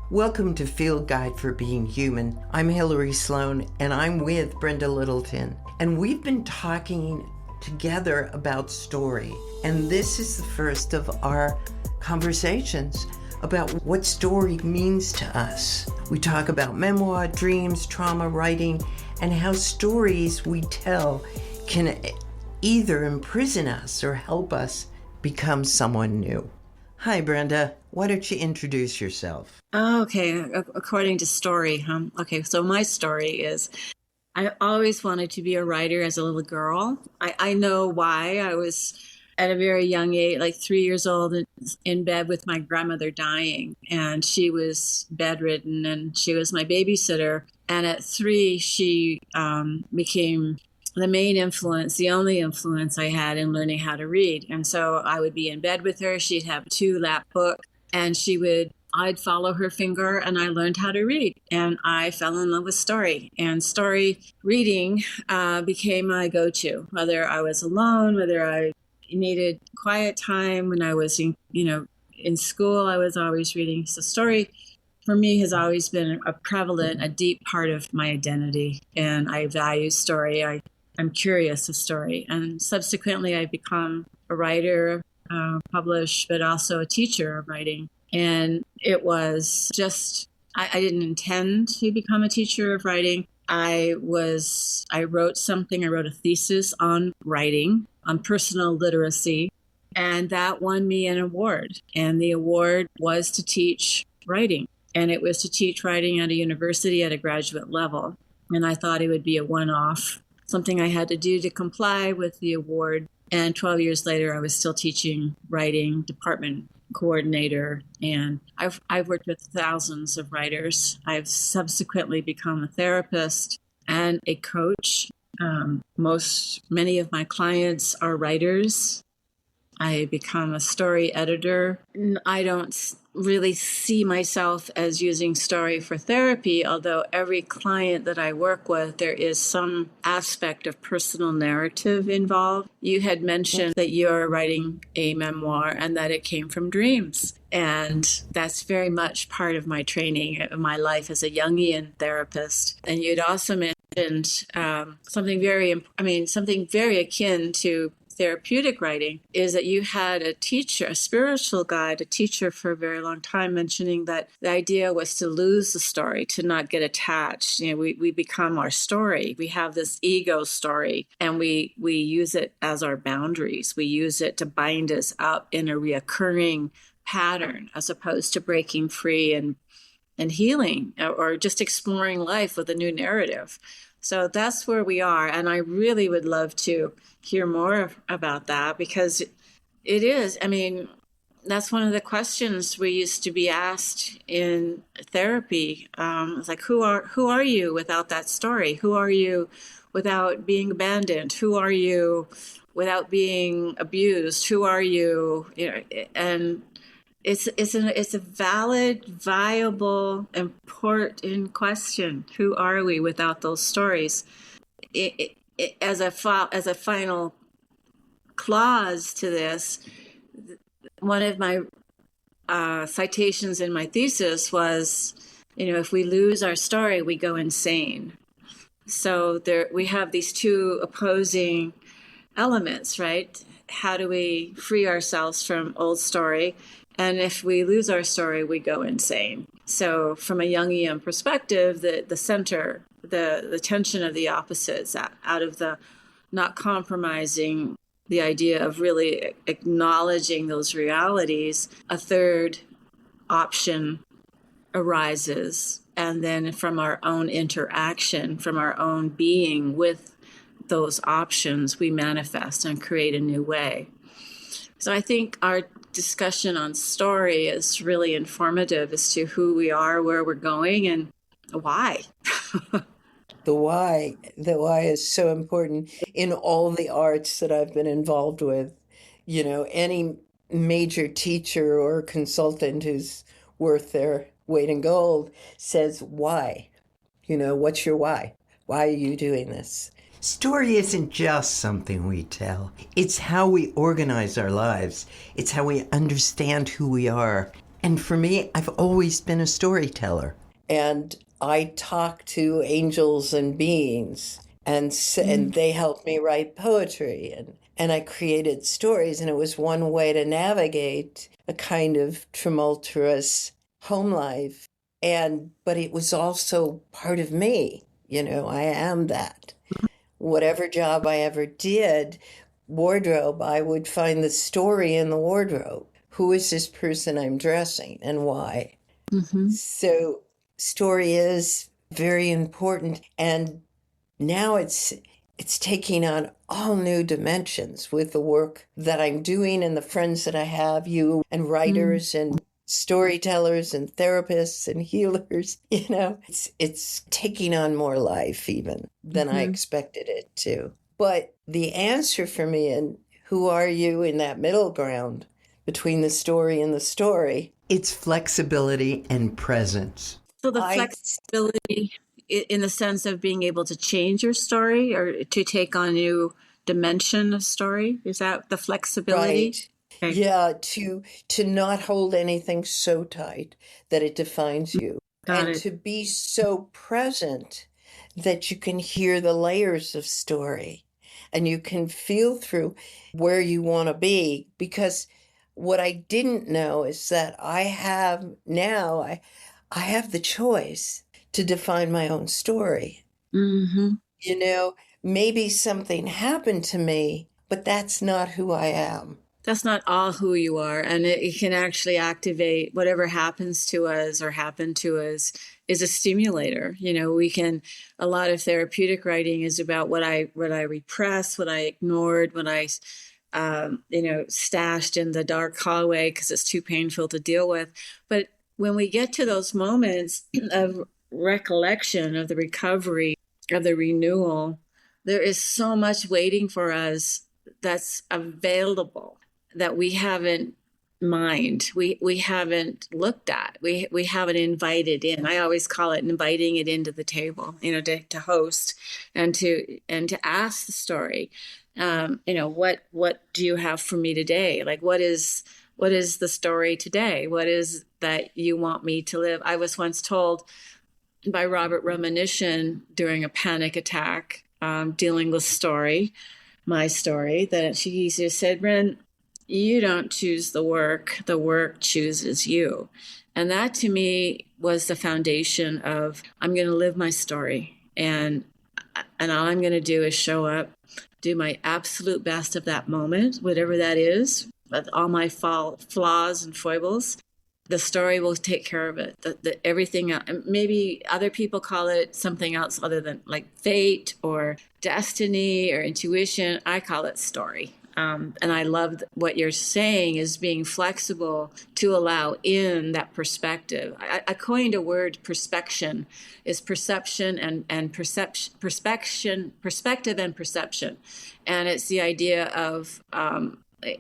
Welcome to Field Guide for Being Human. I'm Hilary Sloane, and I'm with Brenda Littleton. And we've been talking together about story. And this is the first of our conversations about what story means to us. We talk about memoir, dreams, trauma, writing, and how stories we tell can either imprison us or help us become someone new. Hi, Brenda. Why don't you introduce yourself? Okay, according to story, huh? Okay, so my story is I always wanted to be a writer as a little girl. I know why. I was at a very young age, like 3 years old, in bed with my grandmother dying, and she was bedridden, and she was my babysitter. And at 3, she became the main influence, the only influence I had in learning how to read. And so I would be in bed with her. She'd have 2 lap books, and I'd follow her finger, and I learned how to read. And I fell in love with story. And story reading became my go-to, whether I was alone, whether I needed quiet time. When I was in school, I was always reading. So story for me has always been a deep part of my identity. And I value story. I'm curious of story. And subsequently, I become a writer, published, but also a teacher of writing. And it was just, I didn't intend to become a teacher of writing. I wrote a thesis on writing, on personal literacy, and that won me an award. And the award was to teach writing. And it was to teach writing at a university at a graduate level. And I thought it would be a one-off, something I had to do to comply with the award. And 12 years later, I was still teaching writing, department coordinator, and I've worked with thousands of writers. I've subsequently become a therapist and a coach. Many of my clients are writers. I become a story editor. I don't really see myself as using story for therapy, although every client that I work with, there is some aspect of personal narrative involved. You had mentioned that you're writing a memoir and that it came from dreams. And that's very much part of my training, of my life as a Jungian therapist. And you'd also mentioned something very akin to therapeutic writing, is that you had a teacher, a spiritual guide, a teacher for a very long time, mentioning that the idea was to lose the story, to not get attached. We become our story. We have this ego story, and we use it as our boundaries. We use it to bind us up in a reoccurring pattern, as opposed to breaking free and healing, or just exploring life with a new narrative. So that's where we are. And I really would love to hear more about that, because it is, that's one of the questions we used to be asked in therapy. It's like, who are you without that story? Who are you without being abandoned? Who are you without being abused? Who are you? And it's a valid, viable, important question. Who are we without those stories? As a final clause to this, one of my citations in my thesis was, if we lose our story, we go insane. So we have these two opposing elements, right? How do we free ourselves from old story? And if we lose our story, we go insane. So from a Jungian perspective, the center, the tension of the opposites, out of the not compromising the idea of really acknowledging those realities, a third option arises. And then from our own interaction, from our own being with those options, we manifest and create a new way. So I think our discussion on story is really informative as to who we are, where we're going, and why. The why is so important in all the arts that I've been involved with. Any major teacher or consultant who's worth their weight in gold says why. What's your why? Why are you doing this? Story isn't just something we tell. It's how we organize our lives. It's how we understand who we are. And for me, I've always been a storyteller. And I talk to angels and beings, and they helped me write poetry, and I created stories, and it was one way to navigate a kind of tumultuous home life. But it was also part of me. I am that. Whatever job I ever did, wardrobe, I would find the story in the wardrobe. Who is this person I'm dressing and why? Mm-hmm. So story is very important. And now it's taking on all new dimensions with the work that I'm doing and the friends that I have, you and writers and storytellers and therapists and healers. It's taking on more life even than I expected it to. But the answer for me, and who are you in that middle ground between the story and the story? It's flexibility and presence. So the flexibility in the sense of being able to change your story or to take on a new dimension of story, is that the flexibility? Right. Okay. Yeah, to not hold anything so tight that it defines you. Got it. To be so present that you can hear the layers of story and you can feel through where you want to be. Because what I didn't know is that I have the choice to define my own story. Mm-hmm. Maybe something happened to me, but that's not who I am. That's not all who you are. And it can actually activate whatever happens to us or happened to us is a stimulator. A lot of therapeutic writing is about what I repressed, what I ignored, what I, stashed in the dark hallway because it's too painful to deal with. But when we get to those moments of recollection, of the recovery, of the renewal, there is so much waiting for us that's available that we haven't mined, we haven't looked at, we haven't invited in. I always call it inviting it into the table, to host and to ask the story. What do you have for me today? Like, what is the story today? What is that you want me to live? I was once told by Robert Remanishin during a panic attack, dealing with my story, that she just said, Ren, you don't choose the work chooses you. And that to me was the foundation of, I'm going to live my story. And all I'm going to do is show up, do my absolute best of that moment, whatever that is, with all my flaws and foibles. The story will take care of it. Everything else, maybe other people call it something else other than like fate or destiny or intuition. I call it story. And I love what you're saying is being flexible to allow in that perspective. I coined a word, perspection, is perception and perspective and perception. And it's the idea of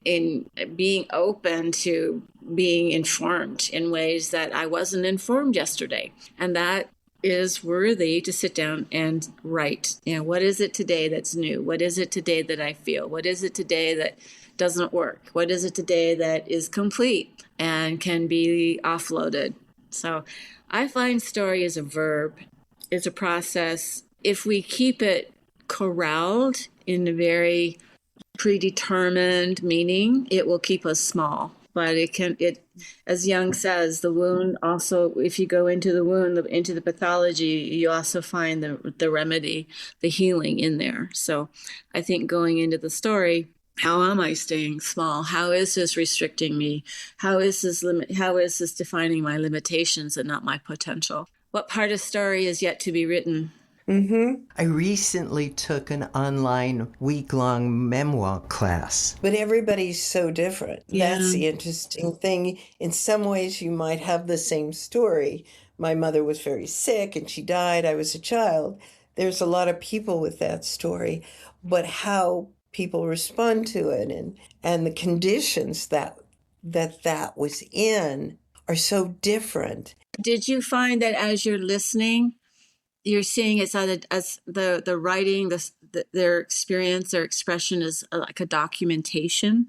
in being open to being informed in ways that I wasn't informed yesterday. And that is worthy to sit down and write. What is it today that's new? What is it today that I feel? What is it today that doesn't work? What is it today that is complete and can be offloaded? So I find story is a verb. It's a process. If we keep it corralled in a very predetermined meaning, it will keep us small. But it, as Jung says, the wound also, if you go into the wound, into the pathology, you also find the remedy, the healing in there. So I think going into the story, how am I staying small? How is this restricting me? How is this defining my limitations and not my potential? What part of story is yet to be written? I recently took an online week-long memoir class. But everybody's so different. Yeah. That's the interesting thing. In some ways, you might have the same story. My mother was very sick and she died. I was a child. There's a lot of people with that story. But how people respond to it and the conditions that was in are so different. Did you find that as you're listening, you're seeing it as the writing, their experience, their expression is like a documentation?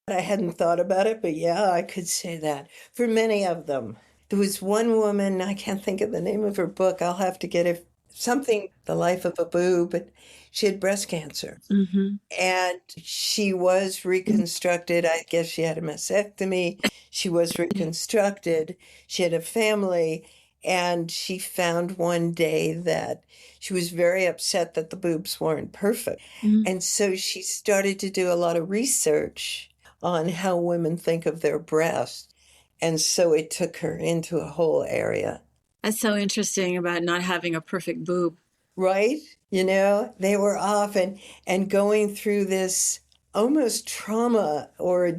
I hadn't thought about it, but yeah, I could say that for many of them. There was one woman, I can't think of the name of her book. I'll have to get it. Something, The Life of a Boob, but she had breast cancer. Mm-hmm. And she was reconstructed. I guess she had a mastectomy. She was reconstructed. She had a family. And she found one day that she was very upset that the boobs weren't perfect. Mm-hmm. And so she started to do a lot of research on how women think of their breasts. And so it took her into a whole area. That's so interesting about not having a perfect boob. Right? You know, they were off and going through this almost trauma or,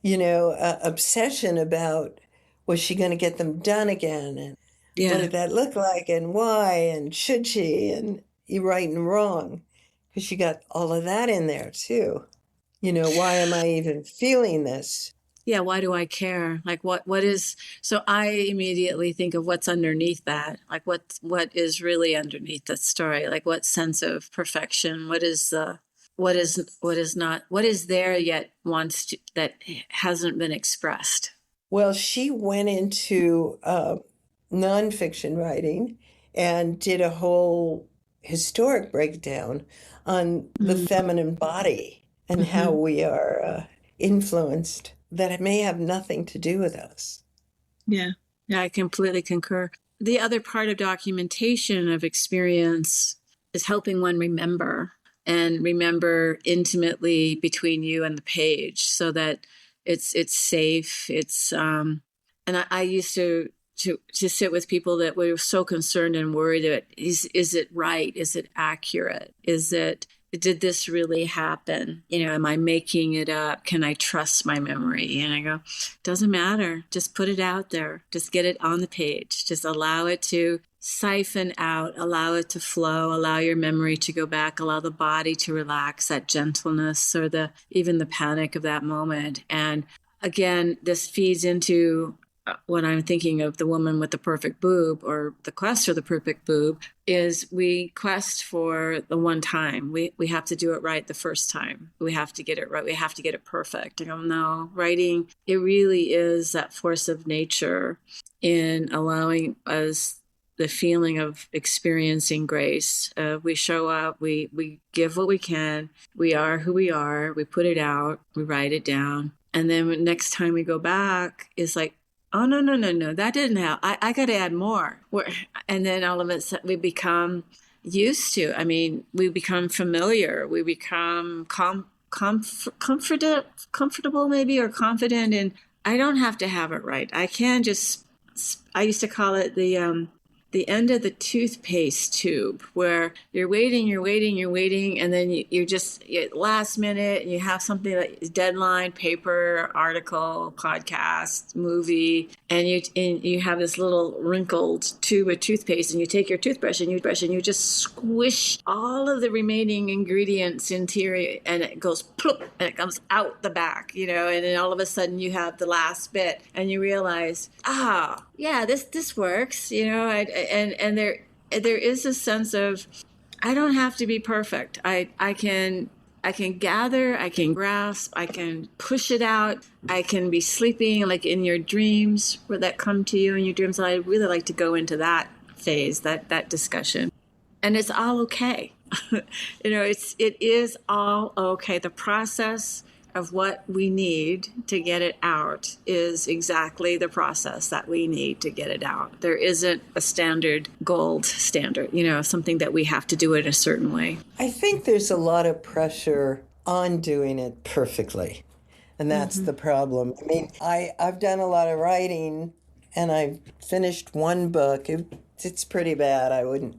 obsession about, was she going to get them done again? And what did that look like? And why? And should she? And you right and wrong. Because you got all of that in there too. You know, why am I even feeling this? Yeah, why do I care? Like what is, so I immediately think of what's underneath that. Like what is really underneath that story? Like what sense of perfection? What is there yet that hasn't been expressed? Well, she went into nonfiction writing and did a whole historic breakdown on the feminine body and how we are influenced, that it may have nothing to do with us. Yeah, I completely concur. The other part of documentation of experience is helping one remember intimately between you and the page, so that it's safe. It's and I used to sit with people that were so concerned and worried that is it right? Is it accurate? Did this really happen? You know, am I making it up? Can I trust my memory? And I go, doesn't matter. Just put it out there. Just get it on the page. Just allow it to siphon out, allow it to flow, allow your memory to go back, allow the body to relax, that gentleness or even the panic of that moment. And again, this feeds into when I'm thinking of the woman with the perfect boob, or the quest for the perfect boob, is we quest for the one time. We have to do it right the first time. We have to get it right. We have to get it perfect. I go, no, writing, it really is that force of nature in allowing us the feeling of experiencing grace. We show up, we give what we can, we are who we are, we put it out, we write it down. And then next time we go back, it's like, oh, no, that didn't help. I got to add more. And then all of a sudden we become used to, we become familiar. We become comfortable maybe, or confident. And I don't have to have it right. I can just, I used to call it the end of the toothpaste tube, where you're waiting, and then you're just last minute, and you have something like deadline, paper, article, podcast, movie, and you have this little wrinkled tube of toothpaste, and you take your toothbrush and you just squish all of the remaining ingredients into your, and it goes plop, and it comes out the back, and then all of a sudden you have the last bit, and you realize, yeah, this works, and there is a sense of, I don't have to be perfect. I can gather, I can grasp, I can push it out. I can be sleeping, like in your dreams, where that come to you in your dreams. And I'd really like to go into that phase, that discussion. And it's all okay. It is all okay. The process of what we need to get it out is exactly the process that we need to get it out. There isn't a standard gold standard, something that we have to do it a certain way. I think there's a lot of pressure on doing it perfectly. And that's the problem. I've done a lot of writing, and I've finished one book. It's pretty bad. I wouldn't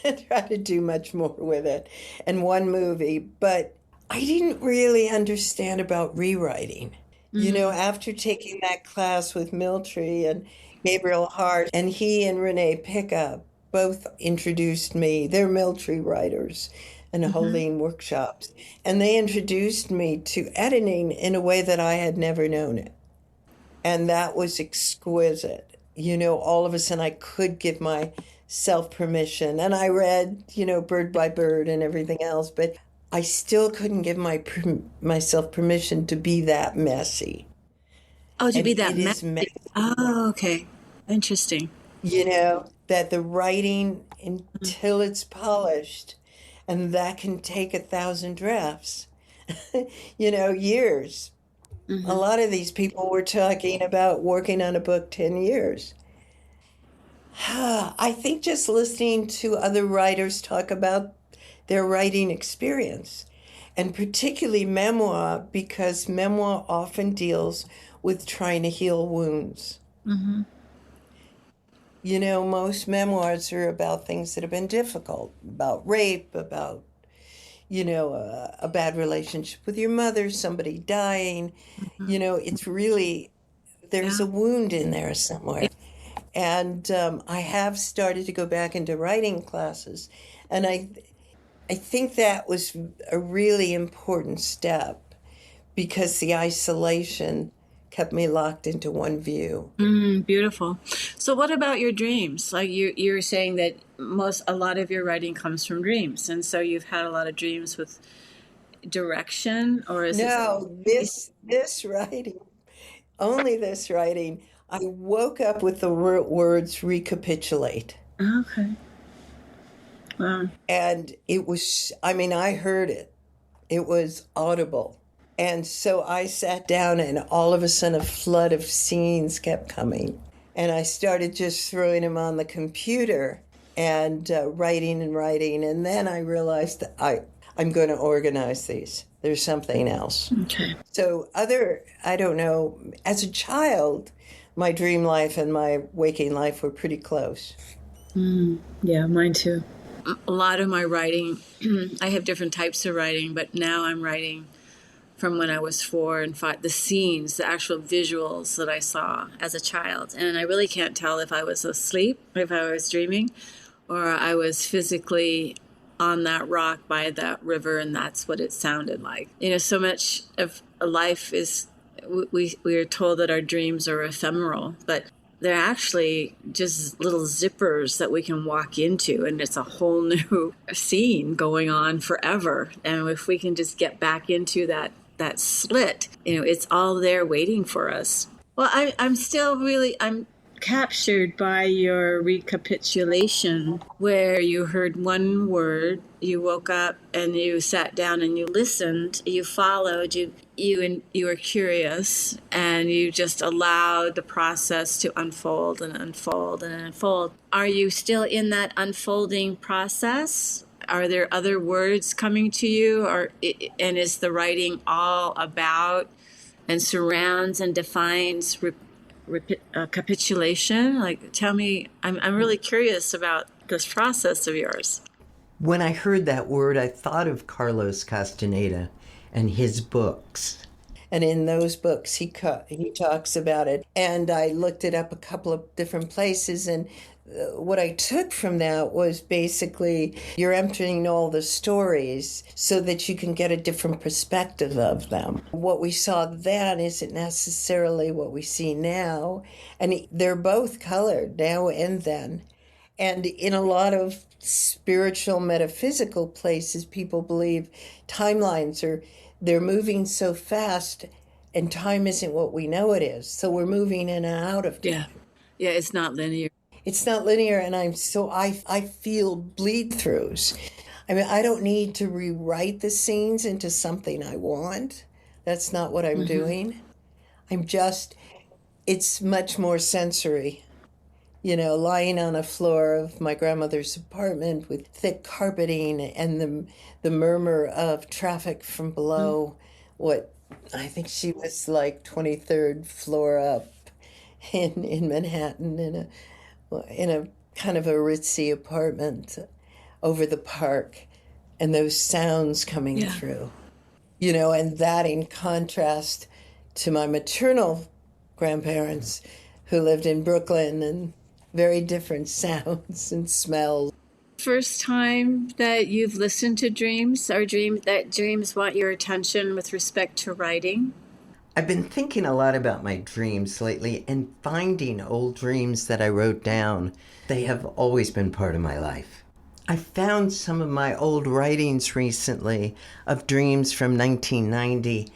try to do much more with it. And one movie, but I didn't really understand about rewriting. After taking that class with Miltree and Gabriel Hart, and he and Renee Pickup both introduced me. They're Miltree writers and holding workshops. And they introduced me to editing in a way that I had never known it. And that was exquisite. All of a sudden I could give myself permission. And I read, Bird by Bird and everything else, but I still couldn't give myself permission to be that messy. Oh, to And be that it is, messy. Oh, okay. Interesting. that the writing until it's polished, and that can take 1,000 drafts, years. A Mm-hmm. lot of these people were talking about working on a book 10 years. I think just listening to other writers talk about their writing experience, and particularly memoir, because memoir often deals with trying to heal wounds. Mm-hmm. Most memoirs are about things that have been difficult, about rape, about, a bad relationship with your mother, somebody dying. Mm-hmm. It's really, there's Yeah. a wound in there somewhere. And I have started to go back into writing classes. And I think that was a really important step because the isolation kept me locked into one view. Beautiful. So, what about your dreams? Like you're saying that a lot of your writing comes from dreams, and so you've had a lot of dreams with direction, or is it? No, this writing, only this writing, I woke up with the words recapitulate. Okay. Wow. And it was, I mean, I heard it. It was audible. And so I sat down, and all of a sudden a flood of scenes kept coming. And I started just throwing them on the computer and writing and writing. And then I realized that I'm going to organize these. There's something else. Okay. So I don't know, as a child, my dream life and my waking life were pretty close. Yeah, mine too. A lot of my writing, I have different types of writing, but now I'm writing from when I was 4 and 5, the scenes, the actual visuals that I saw as a child. And I really can't tell if I was asleep, if I was dreaming, or I was physically on that rock by that river, and that's what it sounded like. So much of life is, we are told that our dreams are ephemeral, but they're actually just little zippers that we can walk into, and it's a whole new scene going on forever. And if we can just get back into that slit, it's all there waiting for us. Well, I'm captured by your recapitulation, where you heard one word, you woke up and you sat down and you listened, you followed, you were curious, and you just allowed the process to unfold and unfold and unfold. Are you still in that unfolding process? Are there other words coming to you, and is the writing all about and surrounds and defines capitulation? Like, tell me, I'm really curious about this process of yours. When I heard that word, I thought of Carlos Castaneda and his books. And in those books, he talks about it. And I looked it up a couple of different places, and what I took from that was basically you're emptying all the stories so that you can get a different perspective of them. What we saw then isn't necessarily what we see now, and they're both colored now and then. And in a lot of spiritual, metaphysical places, people believe they're moving so fast, and time isn't what we know it is. So we're moving in and out of time. Yeah, it's not linear. It's not linear, and I feel bleed throughs. I mean, I don't need to rewrite the scenes into something I want. That's not what I'm doing. It's much more sensory. Lying on a floor of my grandmother's apartment with thick carpeting and the murmur of traffic from below. What I think she was like 23rd floor up in Manhattan in a kind of a ritzy apartment over the park, and those sounds coming through. And that in contrast to my maternal grandparents who lived in Brooklyn, and very different sounds and smells. First time that you've listened to dreams, or dreams want your attention with respect to writing? I've been thinking a lot about my dreams lately and finding old dreams that I wrote down. They have always been part of my life. I found some of my old writings recently of dreams from 1990,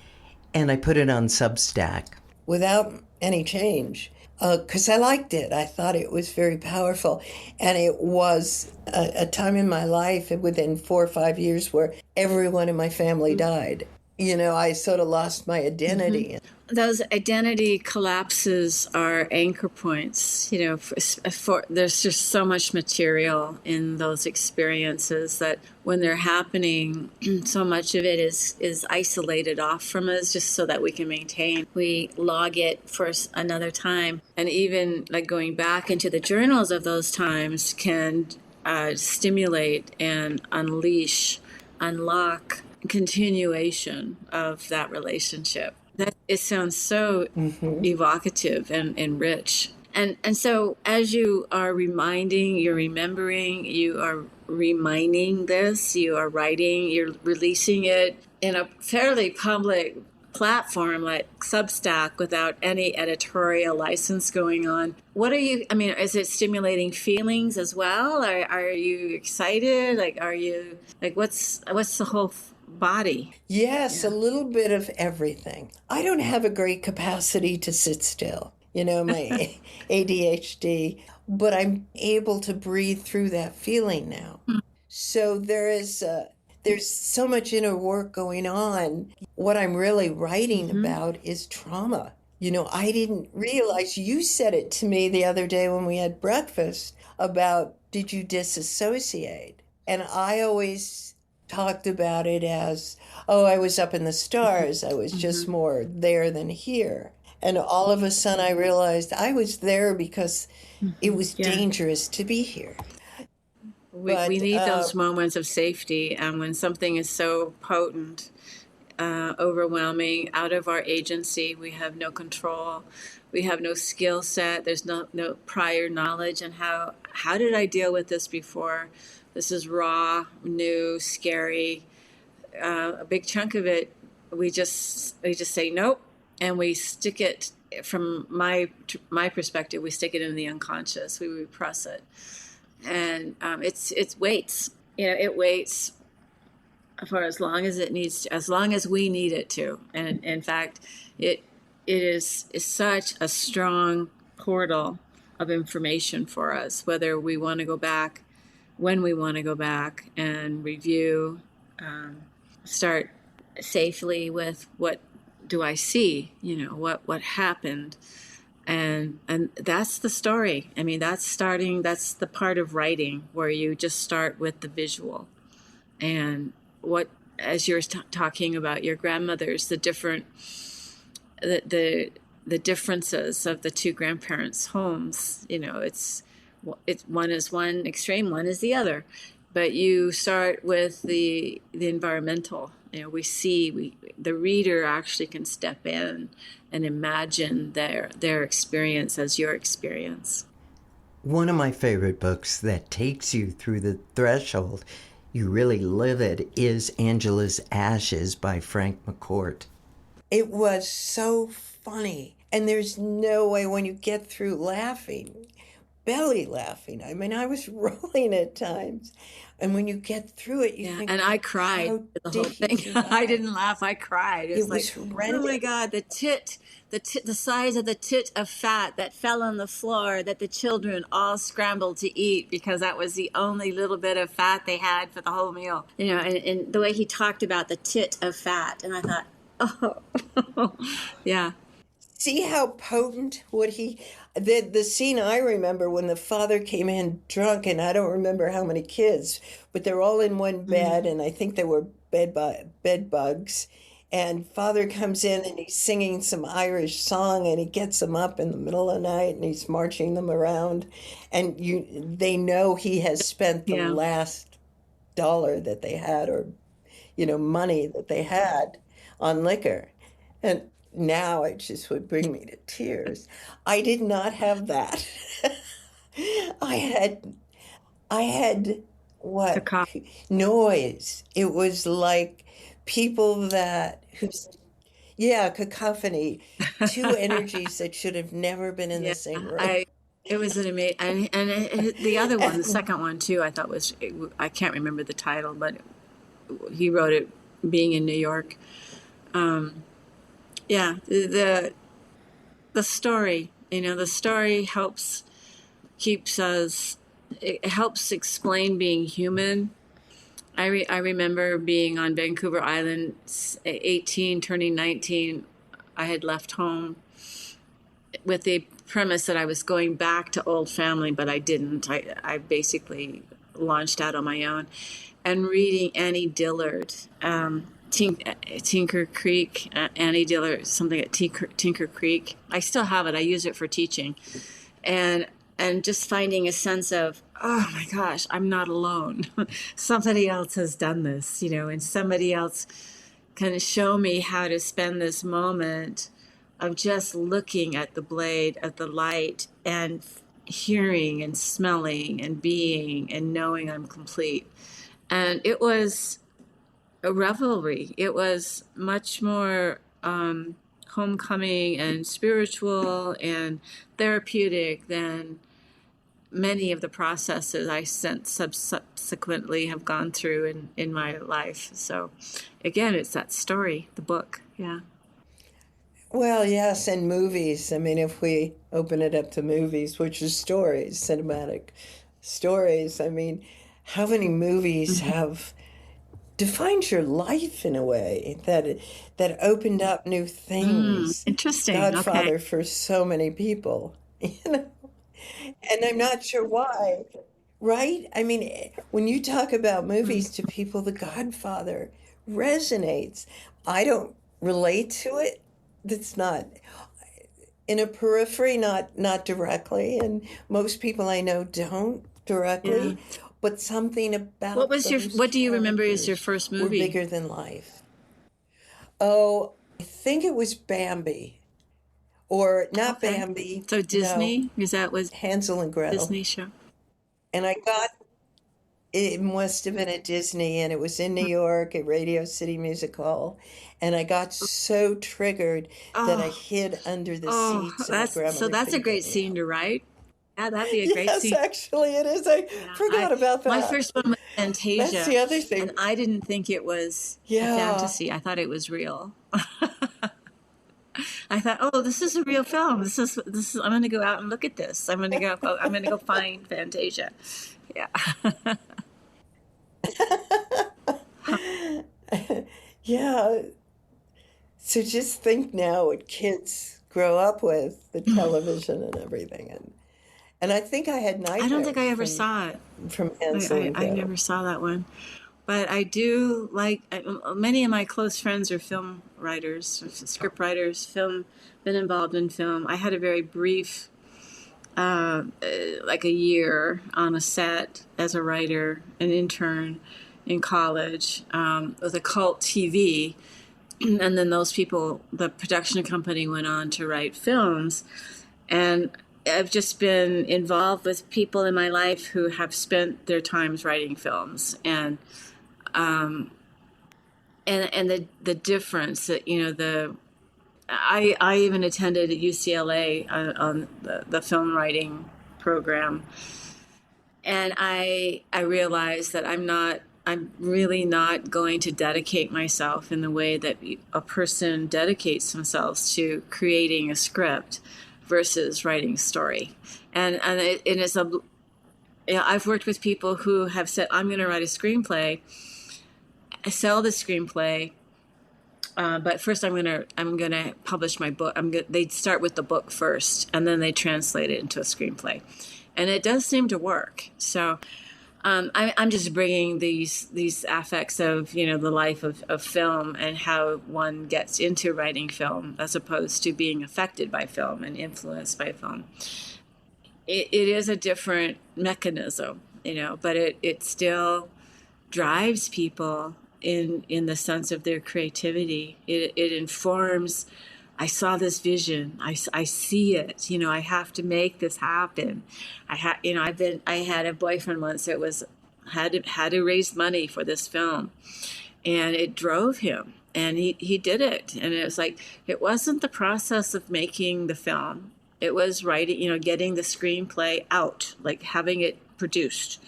and I put it on Substack. Without any change, because I liked it. I thought it was very powerful. And it was a time in my life within 4 or 5 years where everyone in my family died. I sort of lost my identity. Those identity collapses are anchor points. There's just so much material in those experiences that when they're happening, so much of it is isolated off from us just so that we can maintain. We log it for another time. And even like going back into the journals of those times can stimulate and unlock continuation of that relationship. It sounds so evocative and rich. And so as you are reminding, you're remembering, you are reminding this, you are writing, you're releasing it in a fairly public platform like Substack without any editorial license going on. Is it stimulating feelings as well? Are you excited? What's the whole body? Yes, yeah. A little bit of everything. I don't have a great capacity to sit still, my ADHD, but I'm able to breathe through that feeling now. So there's so much inner work going on. What I'm really writing about is trauma. I didn't realize, you said it to me the other day when we had breakfast about, did you disassociate? And I always talked about it as, I was up in the stars. I was just more there than here. And all of a sudden I realized I was there because it was dangerous to be here. We need those moments of safety. And when something is so potent, overwhelming, out of our agency, we have no control. We have no skill set. There's no prior knowledge. And how did I deal with this before? This is raw, new, scary. A big chunk of it, we just say nope, and we stick it. From my perspective, we stick it in the unconscious. We repress it, and it waits. It waits for as long as it needs to, as long as we need it to. And in fact, it is such a strong portal of information for us, whether we want to go back, when we want to go back and review, start safely with what do I see, what happened. And that's the story. That's the part of writing where you just start with the visual. And what, as you're talking about your grandmothers, the differences of the two grandparents' homes, it's one is one extreme, one is the other. But you start with the environmental. The reader actually can step in and imagine their experience as your experience. One of my favorite books that takes you through the threshold, you really live it, is Angela's Ashes by Frank McCourt. It was so funny. And there's no way when you get through belly laughing. I was rolling at times. And when you get through it, you think, and I cried the whole thing. I didn't laugh, I cried. It was horrendous. Oh my God, the size of the tit of fat that fell on the floor that the children all scrambled to eat because that was the only little bit of fat they had for the whole meal. And the way he talked about the tit of fat. And I thought, yeah. See how potent the scene I remember when the father came in drunk, and I don't remember how many kids, but they're all in one bed, and I think they were bed bugs. And father comes in and he's singing some Irish song, and he gets them up in the middle of the night and he's marching them around. And they know he has spent the last dollar that they had, or, money that they had on liquor. And now it just would bring me to tears. I did not have that. I had what? Noise. It was like people cacophony. Two energies that should have never been in the same room. It was an amazing, the other one, the second one too, I thought I can't remember the title, but he wrote it being in New York. Yeah, the story, the story keeps us, it helps explain being human. I remember being on Vancouver Island, 18, turning 19. I had left home with the premise that I was going back to old family, but I didn't. I basically launched out on my own and reading Annie Dillard, Tinker Creek, Annie Dillard, something at Tinker Creek. I still have it. I use it for teaching. And just finding a sense of, oh my gosh, I'm not alone. Somebody else has done this, and somebody else can show me how to spend this moment of just looking at the blade, at the light, and hearing and smelling and being and knowing I'm complete. And it was a revelry. It was much more homecoming and spiritual and therapeutic than many of the processes I subsequently have gone through in my life. So again, it's that story, the book. Yeah. Well, yes, and movies. I mean, if we open it up to movies, which is stories, cinematic stories, I mean, how many movies have defined your life in a way that opened up new things? Interesting. Godfather Okay. for so many people, and I'm not sure why. Right? I mean, when you talk about movies to people, The Godfather resonates. I don't relate to it. That's not in a periphery, not directly, and most people I know don't Yeah. directly, but something about those What do you remember as your characters first were movie? bigger than life. Oh, I think it was Bambi, or not Okay. Bambi, So no, Disney, was Hansel and Gretel. Disney show? And I got it must have been at Disney, and it was in New York at Radio City Music Hall. And I got so triggered that I Oh, hid under the oh, seat so my grandmother that's a couldn't great get me scene out. to write. Yeah, that'd be a great Yes, scene. actually, it is. I Yeah, forgot about my that. first one was That's Fantasia, the other and thing. I didn't think it was a Yeah. fantasy. I thought it was real. I thought, oh, this is a real film. This is. I'm going to go out and look at this. I'm going to go find Fantasia. Yeah. Yeah. So just think now what kids grow up with, the television and everything. And I think I had I don't think I nightmares ever saw it. from Hansel and I Gretel. never saw that one. But I do like many of my close friends are film writers, script writers, been involved in film. I had a very brief, like a year on a set as a writer, an intern in college with a cult TV. And then those people, the production company went on to write films. And I've just been involved with people in my life who have spent their times writing films. And the difference that I even attended at UCLA on the film writing program, and I realized that I'm really not going to dedicate myself in the way that a person dedicates themselves to creating a script versus writing a story. And it's a I've worked with people who have said, I'm going to write a screenplay, sell the screenplay, but first I'm gonna publish my book. They start with the book first, and then they translate it into a screenplay, and it does seem to work. So I'm just bringing these affects of the life of film and how one gets into writing film as opposed to being affected by film and influenced by film. It is a different mechanism, but it still drives people in the sense of their creativity. It informs. I saw this vision. I see it. I have to make this happen. I had a boyfriend once that had to raise money for this film, and it drove him, and he did it. And it was like, it wasn't the process of making the film. It was writing, getting the screenplay out, like having it produced.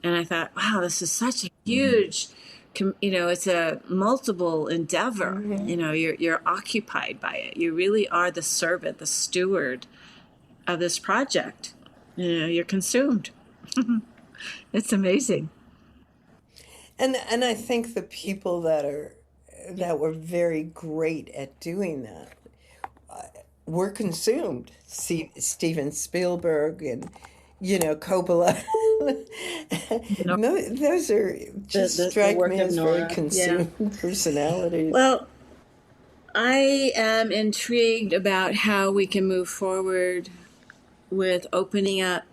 And I thought, wow, this is such a huge, it's a multiple endeavor. You're occupied by it. You really are the servant, the steward of this project. You're consumed. It's amazing. And I think the people that were very great at doing that were consumed. Steven Spielberg and Coppola. No, those are just strike me as very consumed personalities. Well, I am intrigued about how we can move forward with opening up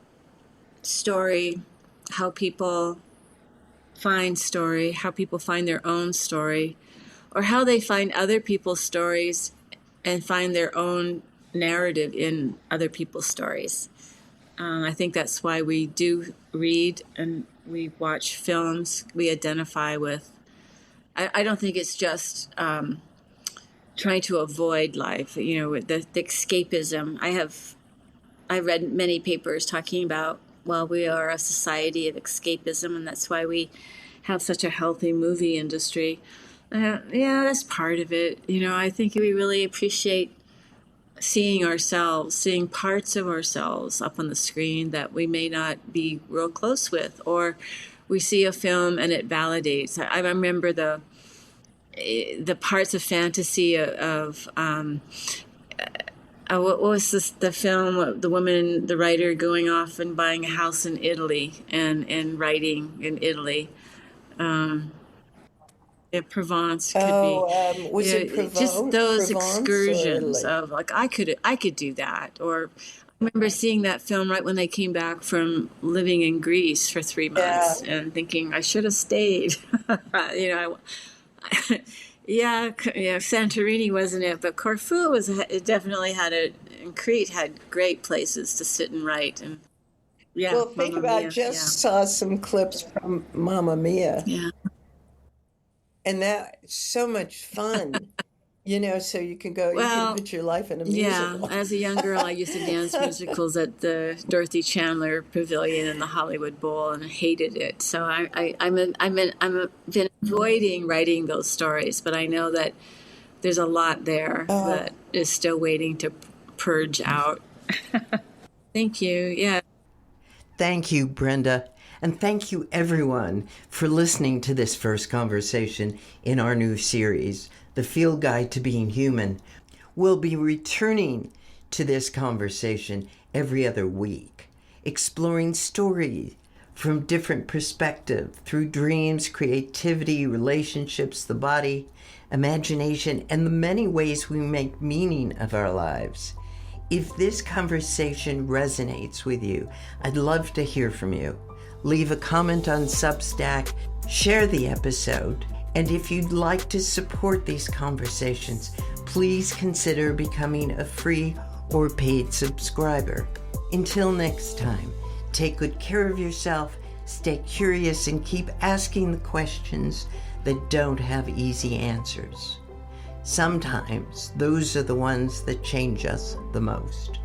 story, how people find story, how people find their own story, or how they find other people's stories and find their own narrative in other people's stories. I think that's why we do read and we watch films we identify with. I don't think it's just trying to avoid life, the escapism. I read many papers talking about, we are a society of escapism, and that's why we have such a healthy movie industry. That's part of it. I think we really appreciate seeing parts of ourselves up on the screen that we may not be real close with, or we see a film and it validates. I remember the parts of fantasy of what was the film, the writer going off and buying a house in Italy and writing in Italy. Provence could be. Was it Provence? Just those Provence, excursions of I could do that. Or I remember seeing that film right when they came back from living in Greece for 3 months and thinking I should have stayed. Santorini wasn't it, but Corfu it definitely and Crete had great places to sit and write. And think about saw some clips from Mamma Mia. Yeah. And that's so much fun, so you can go, you can put your life in a musical. Yeah, as a young girl, I used to dance musicals at the Dorothy Chandler Pavilion in the Hollywood Bowl, and I hated it. So I've been avoiding writing those stories, but I know that there's a lot there that is still waiting to purge out. Thank you. Yeah. Thank you, Brenda. And thank you, everyone, for listening to this first conversation in our new series, The Field Guide to Being Human. We'll be returning to this conversation every other week, exploring stories from different perspectives through dreams, creativity, relationships, the body, imagination, and the many ways we make meaning of our lives. If this conversation resonates with you, I'd love to hear from you. Leave a comment on Substack, share the episode, and if you'd like to support these conversations, please consider becoming a free or paid subscriber. Until next time, take good care of yourself, stay curious, and keep asking the questions that don't have easy answers. Sometimes those are the ones that change us the most.